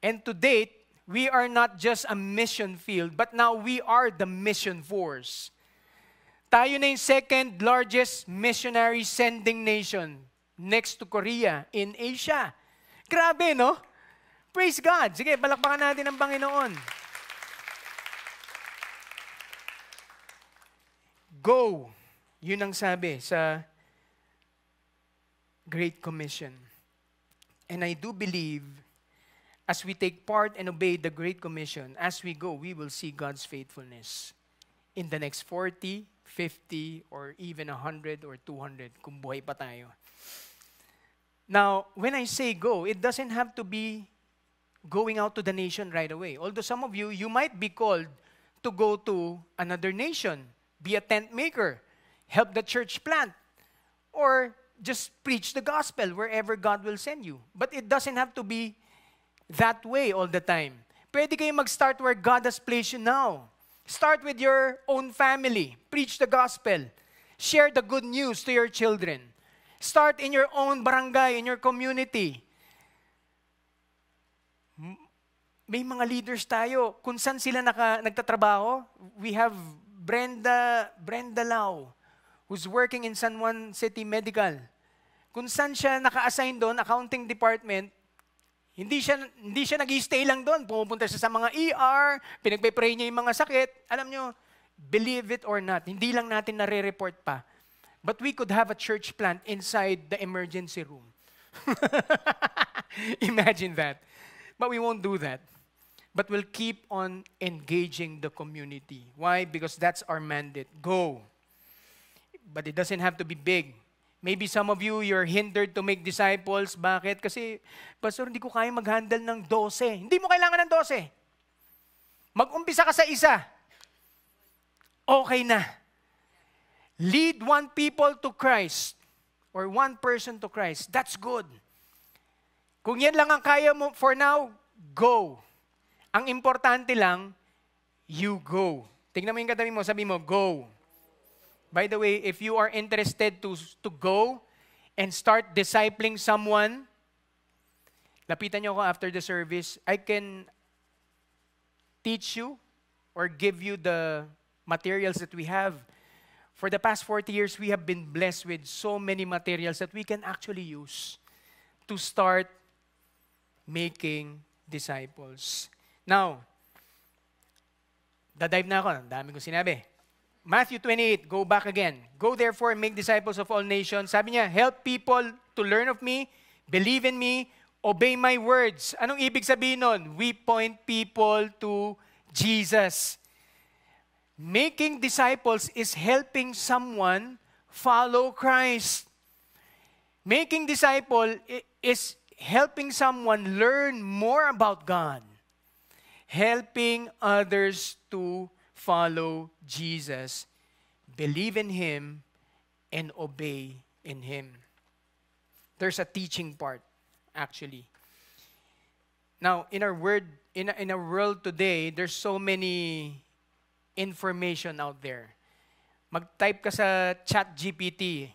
And to date, we are not just a mission field, but now we are the mission force. Tayo na yung second largest missionary sending nation next to Korea in Asia. Grabe, no? Praise God. Sige, palakpakan natin ang Panginoon. Go. Yun ang sabi sa Great Commission. And I do believe as we take part and obey the Great Commission, as we go, we will see God's faithfulness in the next 40, 50, or even 100 or 200 kung buhay pa tayo. Now, when I say go, it doesn't have to be going out to the nation right away. Although some of you, you might be called to go to another nation, be a tent maker, help the church plant, or just preach the gospel wherever God will send you. But it doesn't have to be that way all the time. Pwede kayo mag-start where God has placed you now. Start with your own family. Preach the gospel. Share the good news to your children. Start in your own barangay, in your community. May mga leaders tayo. Kung saan sila nagtatrabaho, we have Brenda Lau, who's working in San Juan City Medical. Kung saan siya naka-assign doon, accounting department, hindi siya nag-i-stay lang doon. Pumupunta siya sa mga ER, pinagpe-pray niya yung mga sakit. Alam nyo, believe it or not, hindi lang natin nare-report pa. But we could have a church plant inside the emergency room. Imagine that. But we won't do that. But we'll keep on engaging the community. Why? Because that's our mandate. Go. But it doesn't have to be big. Maybe some of you, you're hindered to make disciples. Bakit? Kasi, Pastor, hindi ko kaya mag-handle ng 12. Hindi mo kailangan ng 12. Mag-umpisa ka sa isa. Okay na. Lead one people to Christ or one person to Christ. That's good. Kung yan lang ang kaya mo for now, go. Ang importante lang, you go. Tingnan mo yung katabi mo, sabi mo, go. By the way, if you are interested to go and start discipling someone, lapitan niyo ako after the service. I can teach you or give you the materials that we have. For the past 40 years, we have been blessed with so many materials that we can actually use to start making disciples. Now, dadive na ako. Ang dami kong sinabi. Matthew 28, go back again. Go therefore and make disciples of all nations. Sabi niya, help people to learn of me, believe in me, obey my words. Anong ibig sabihin nun? We point people to Jesus. Making disciples is helping someone follow Christ. Making disciple is helping someone learn more about God. Helping others to follow Jesus, believe in Him, and obey in Him. There's a teaching part, actually. Now, in our world today, there's so many information out there. Mag-type ka sa ChatGPT,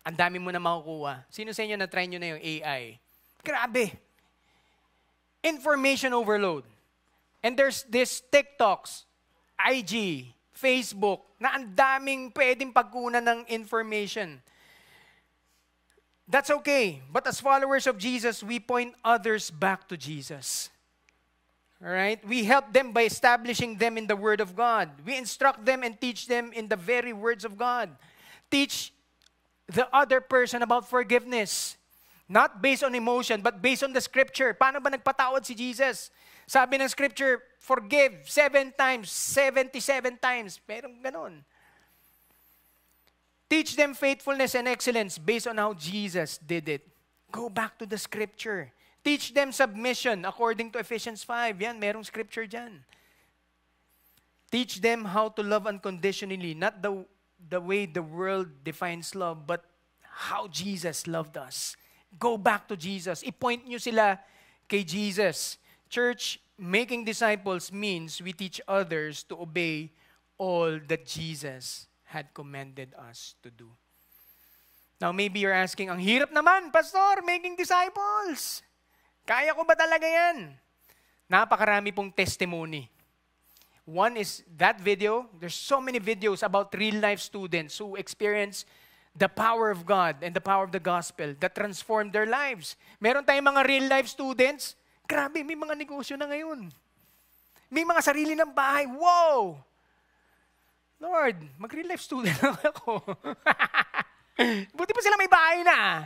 ang dami mo na makukuha. Sino sa inyo na-try nyo na yung AI? Grabe! Information overload. And there's this TikToks, IG, Facebook, na ang daming pwedeng pagkunan ng information. That's okay. But as followers of Jesus, we point others back to Jesus. Alright? We help them by establishing them in the Word of God. We instruct them and teach them in the very words of God. Teach the other person about forgiveness. Not based on emotion, but based on the Scripture. Paano ba nagpatawad si Jesus? Sabi ng Scripture, forgive 7 times, 77 times. Merong ganun. Teach them faithfulness and excellence based on how Jesus did it. Go back to the Scripture. Teach them submission according to Ephesians 5. Yan, merong Scripture dyan. Teach them how to love unconditionally, not the way the world defines love, but how Jesus loved us. Go back to Jesus. I-point nyo sila kay Jesus. Church, making disciples means we teach others to obey all that Jesus had commanded us to do. Now, maybe you're asking, ang hirap naman, Pastor, making disciples. Kaya ko ba talaga yan? Napakarami pong testimony. One is that video. There's so many videos about real-life students who experience the power of God and the power of the gospel that transformed their lives. Meron tayong mga real-life students. Grabe, may mga negosyo na ngayon. May mga sarili ng bahay. Wow! Lord, mag-real life student lang ako. Buti pa sila may bahay na.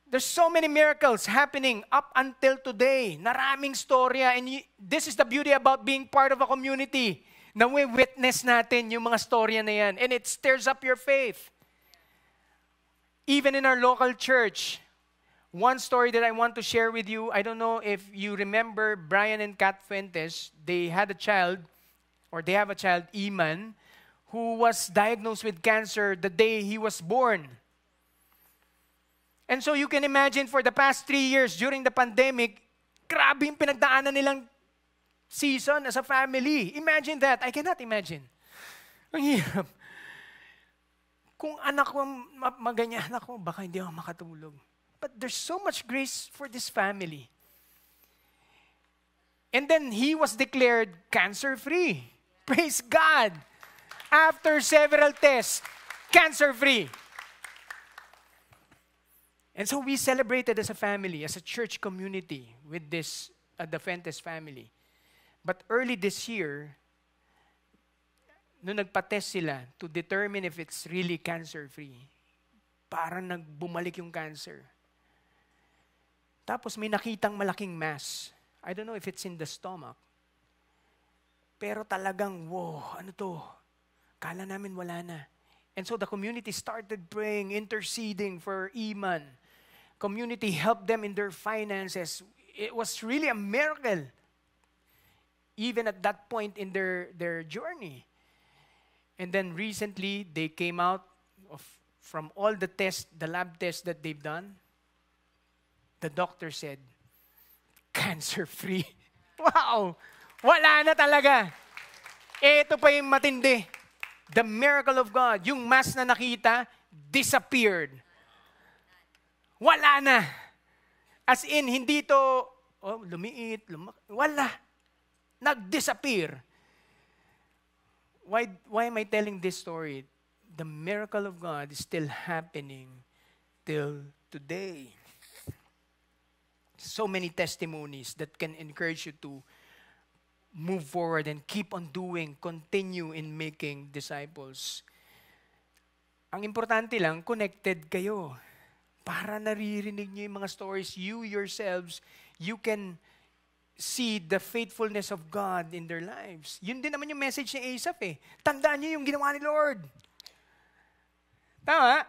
There's so many miracles happening up until today. Naraming storya. And this is the beauty about being part of a community. Na we witness natin yung mga storya na yan. And it stirs up your faith. Even in our local church, one story that I want to share with you, I don't know if you remember Brian and Kat Fuentes. They had a child, or they have a child, Iman, who was diagnosed with cancer the day he was born. And so you can imagine for the past 3 years during the pandemic, grabe yung pinagdaanan nilang season as a family. Imagine that. I cannot imagine. Ang hirap. Kung anak ko maganyan ako, baka hindi ako makatulog. But there's so much grace for this family. And then he was declared cancer-free. Praise God. After several tests, cancer-free. And so we celebrated as a family, as a church community with this the Fuentes family. But early this year, nung nagpa-test sila to determine if it's really cancer-free, parang nagbumalik yung cancer. Tapos may nakitang malaking mass. I don't know if it's in the stomach. Pero talagang, wow, ano to? Kala namin wala na. And so the community started praying, interceding for Iman. Community helped them in their finances. It was really a miracle. Even at that point in their journey. And then recently, they came out from all the tests, the lab tests that they've done. The doctor said, cancer-free. Wow! Wala na talaga. Ito pa yung matindi. The miracle of God. Yung mass na nakita, disappeared. Wala na. As in, hindi to, lumiit, wala. Nag-disappear. Why am I telling this story? The miracle of God is still happening till today. So many testimonies that can encourage you to move forward and keep on doing, continue in making disciples. Ang importante lang, connected kayo. Para naririnig niyo yung mga stories, you yourselves, you can see the faithfulness of God in their lives. Yun din naman yung message ni Asaph eh. Tandaan niyo yung ginawa ni Lord. Tama?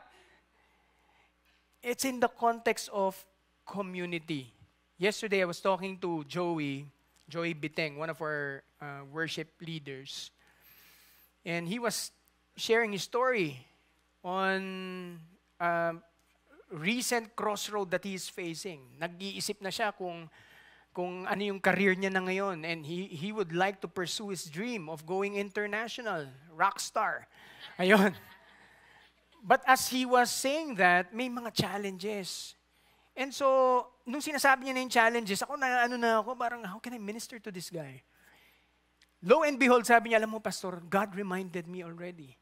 It's in the context of community. Yesterday, I was talking to Joey Biteng, one of our worship leaders. And he was sharing his story on recent crossroad that he is facing. Nag-iisip na siya kung ano yung career niya na ngayon. And he would like to pursue his dream of going international, rock star. Ayun. But as he was saying that, may mga challenges. And so, nung sinasabi niya na yung challenges, ako parang, how can I minister to this guy? Lo and behold, sabi niya, alam mo, Pastor, God reminded me already.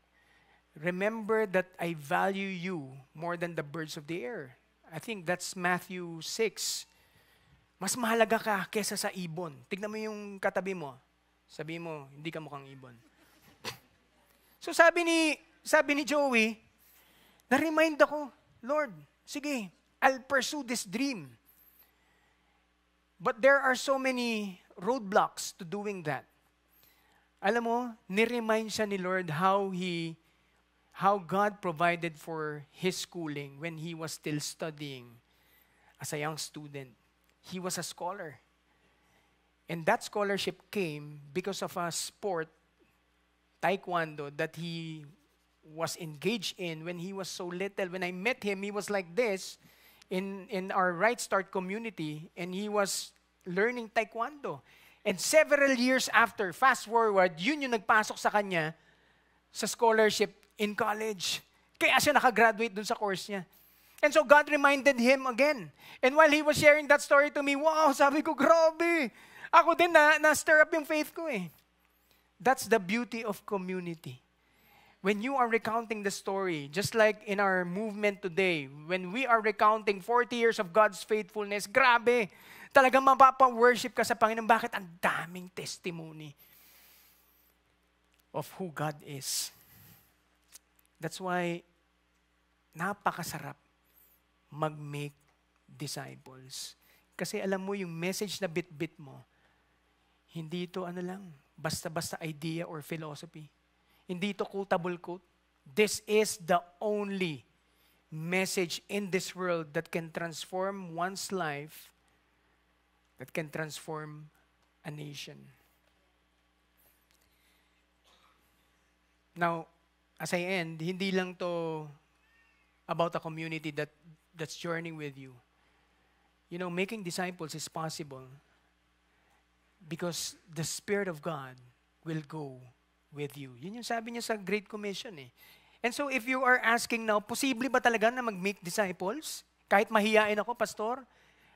Remember that I value you more than the birds of the air. I think that's Matthew 6. Mas mahalaga ka kesa sa ibon. Tignan mo yung katabi mo. Sabi mo, hindi ka mukhang ibon. So sabi ni Joey, na-remind ako, Lord, sige, I'll pursue this dream. But there are so many roadblocks to doing that. Alam mo, ni-remind siya ni Lord how God provided for his schooling when he was still studying as a young student. He was a scholar. And that scholarship came because of a sport, taekwondo, that he was engaged in when he was so little. When I met him, he was like this in our Right Start community, and he was learning taekwondo. And several years after, fast forward, yun yung nagpasok sa kanya sa scholarship in college. Kaya siya nakagraduate dun sa course niya. And so God reminded him again. And while he was sharing that story to me, wow, sabi ko, grabe. Ako din na-stir up yung faith ko eh. That's the beauty of community. When you are recounting the story, just like in our movement today, when we are recounting 40 years of God's faithfulness, grabe, talagang mapapa-worship ka sa Panginoon. Bakit? Ang daming testimony of who God is. That's why, napakasarap mag-make disciples. Kasi alam mo, yung message na bit-bit mo, hindi ito basta-basta idea or philosophy. Hindi ito quotable quote. This is the only message in this world that can transform one's life, that can transform a nation. Now, as I end, hindi lang to about a community that's journeying with you. You know, making disciples is possible because the Spirit of God will go with you. Yun yung sabi niya sa Great Commission eh. And so if you are asking now, posible ba talaga na mag-make disciples? Kahit mahiyain ako, pastor?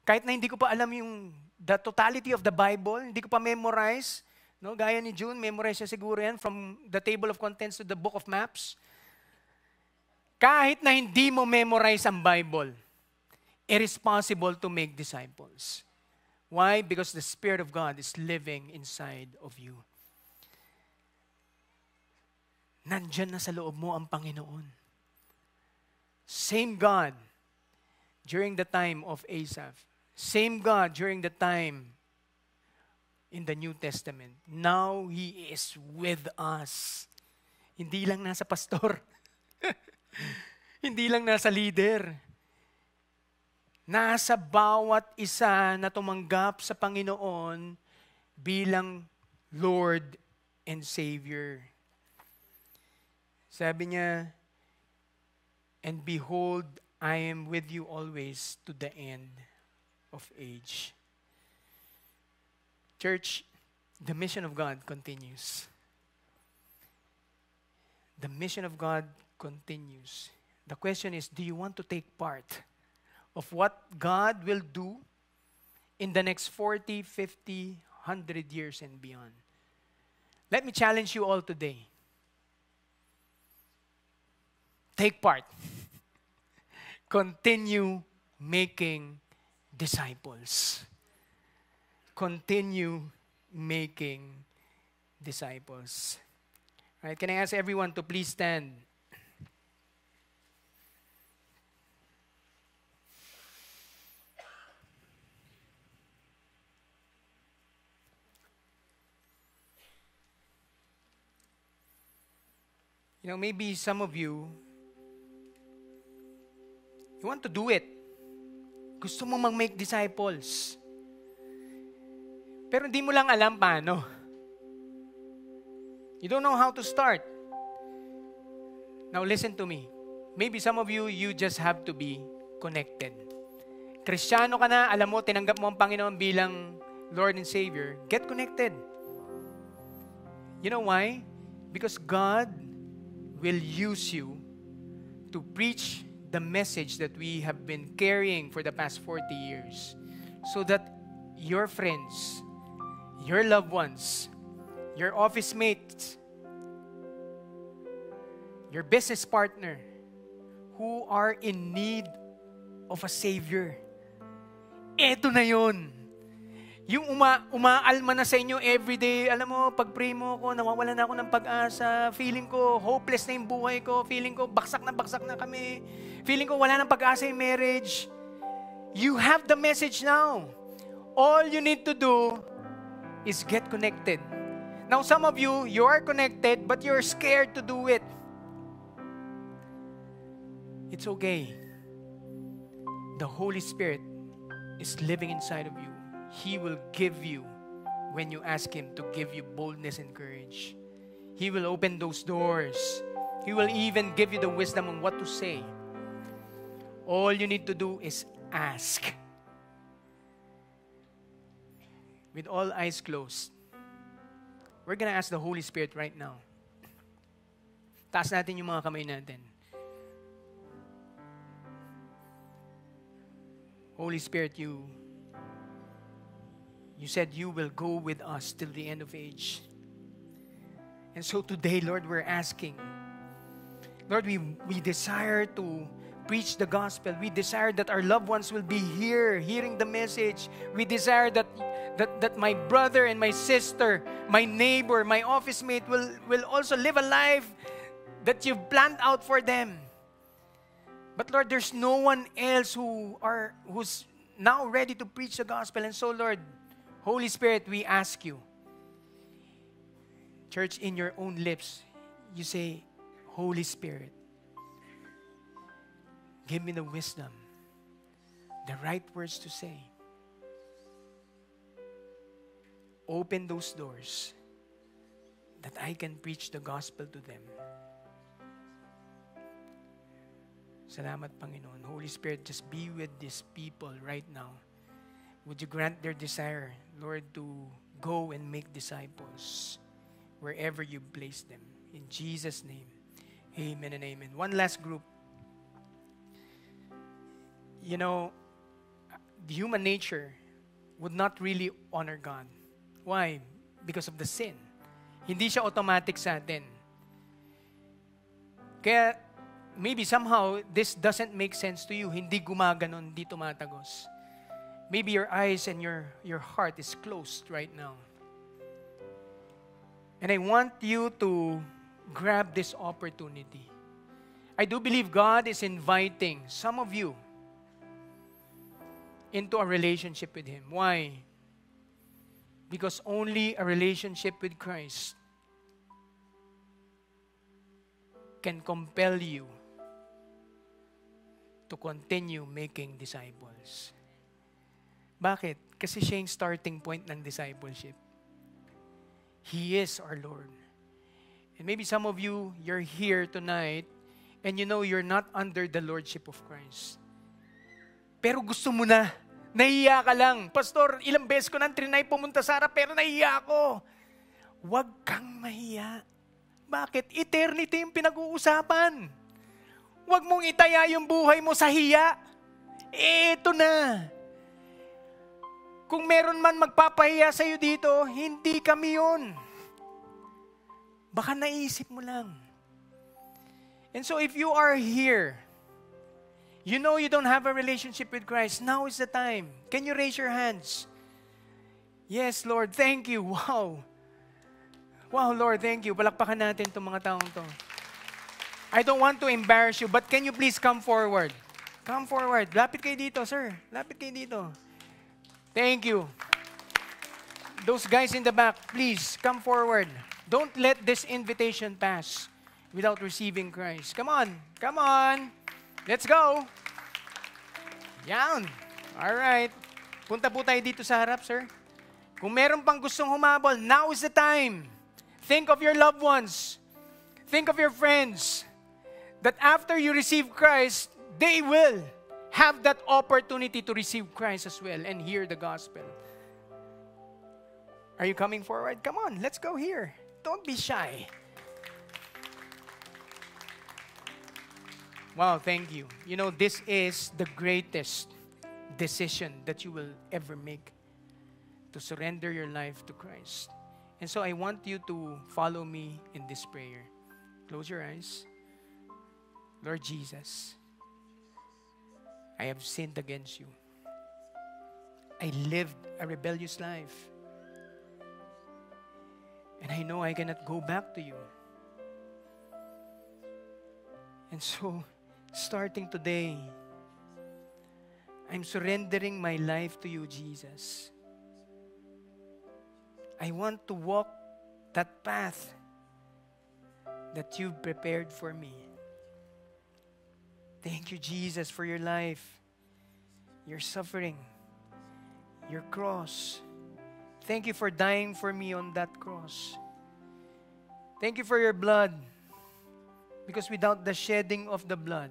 Kahit na hindi ko pa alam yung the totality of the Bible, hindi ko pa memorize, no? Gaya ni June, memorize siya siguro yan from the table of contents to the book of maps. Kahit na hindi mo memorize ang Bible, it is possible to make disciples. Why? Because the Spirit of God is living inside of you. Nandyan na sa loob mo ang Panginoon. Same God during the time of Asaph. Same God during the time in the New Testament. Now He is with us. Hindi lang nasa pastor. Hindi lang nasa leader. Nasa bawat isa na tumanggap sa Panginoon bilang Lord and Savior. Sabi niya, and behold, I am with you always to the end of age. Church, the mission of God continues. The mission of God continues. The question is, do you want to take part of what God will do in the next 40, 50, 100 years and beyond? Let me challenge you all today. take part. Continue making disciples. Continue making disciples. All right, can I ask everyone to please stand? You know, maybe some of you want to do it. Gusto mo mag-make disciples. Pero hindi mo lang alam paano. You don't know how to start. Now listen to me. Maybe some of you just have to be connected. Kristiyano ka na, alam mo, tinanggap mo ang Panginoon bilang Lord and Savior. Get connected. You know why? Because God will use you to preach the message that we have been carrying for the past 40 years so that your friends, your loved ones, your office mates, your business partner who are in need of a Savior, eto na yun. Yung umaalma na sa inyo everyday, alam mo, pag-pray mo ako, nawawalan na ako ng pag-asa, feeling ko, hopeless na yung buhay ko, feeling ko, baksak na kami, feeling ko, wala nang pag-asa yung marriage. You have the message now. All you need to do is get connected. Now, some of you are connected, but you're scared to do it. It's okay. The Holy Spirit is living inside of you. He will give you, when you ask Him, to give you boldness and courage. He will open those doors. He will even give you the wisdom on what to say. All you need to do is ask. With all eyes closed, we're gonna ask the Holy Spirit right now. Taas natin yung mga kamay natin. Holy Spirit, you said you will go with us till the end of age. And so today, Lord, we're asking. Lord, we desire to preach the gospel. We desire that our loved ones will be here, hearing the message. We desire that my brother and my sister, my neighbor, my office mate will also live a life that you've planned out for them. But Lord, there's no one else who's now ready to preach the gospel. And so, Lord, Holy Spirit, we ask you, church, in your own lips, you say, Holy Spirit, give me the wisdom, the right words to say. Open those doors that I can preach the gospel to them. Salamat, Panginoon. Holy Spirit, just be with these people right now. Would you grant their desire, Lord, to go and make disciples wherever you place them. In Jesus' name, amen and amen. One last group. You know, the human nature would not really honor God. Why? Because of the sin. Hindi siya automatic sa atin. Kaya, maybe somehow, this doesn't make sense to you. Hindi gumaganon, hindi tumatagos. Maybe your eyes and your heart is closed right now. And I want you to grab this opportunity. I do believe God is inviting some of you into a relationship with Him. Why? Because only a relationship with Christ can compel you to continue making disciples. Bakit? Kasi siya yung starting point ng discipleship. He is our Lord. And maybe some of you, you're here tonight and you know you're not under the Lordship of Christ. Pero gusto mo na. Nahiya ka lang. Pastor, ilang beses ko nang trinay pumunta sa harap pero nahiya ako. Huwag kang mahiya. Bakit? Eternity yung pinag-uusapan. Huwag mong itaya yung buhay mo sa hiya. Eto na. Kung meron man magpapahiya sa'yo dito, hindi kami yun. Baka naisip mo lang. And so if you are here, you know you don't have a relationship with Christ, now is the time. Can you raise your hands? Yes, Lord, thank you. Wow. Wow, Lord, thank you. Palakpakan natin itong mga taong to. I don't want to embarrass you, but can you please come forward? Come forward. Lapit kayo dito, sir. Lapit kayo dito. Thank you. Those guys in the back, please, come forward. Don't let this invitation pass without receiving Christ. Come on. Come on. Let's go. Yan. Alright. Punta po tayo dito sa harap, sir. Kung meron pang gustong humabol, now is the time. Think of your loved ones. Think of your friends. That after you receive Christ, they will have that opportunity to receive Christ as well and hear the gospel. Are you coming forward? Come on, let's go here. Don't be shy. Wow, thank you. You know, this is the greatest decision that you will ever make, to surrender your life to Christ. And so I want you to follow me in this prayer. Close your eyes. Lord Jesus, I have sinned against you. I lived a rebellious life. And I know I cannot go back to you. And so, starting today, I'm surrendering my life to you, Jesus. I want to walk that path that you've prepared for me. Thank you, Jesus, for your life, your suffering, your cross. Thank you for dying for me on that cross. Thank you for your blood. Because without the shedding of the blood,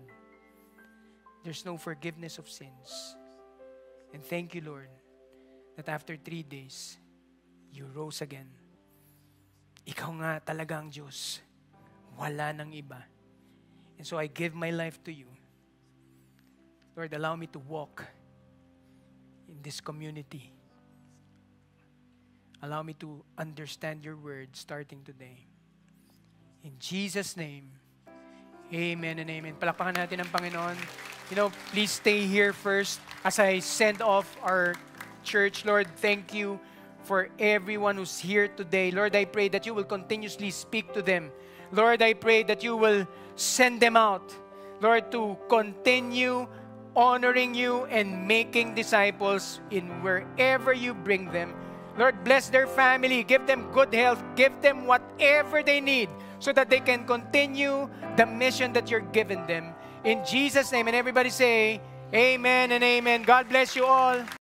there's no forgiveness of sins. And thank you, Lord, that after 3 days, you rose again. Ikaw nga talaga ang Diyos. Wala nang iba. And so I give my life to you. Lord, allow me to walk in this community. Allow me to understand your word starting today. In Jesus' name, amen and amen. Palakpakan natin ang Panginoon. You know, please stay here first as I send off our church. Lord, thank you for everyone who's here today. Lord, I pray that you will continuously speak to them. Lord, I pray that you will send them out, Lord, to continue honoring you and making disciples in wherever you bring them. Lord, bless their family. Give them good health. Give them whatever they need so that they can continue the mission that you're giving them. In Jesus' name, and everybody say, amen and amen. God bless you all.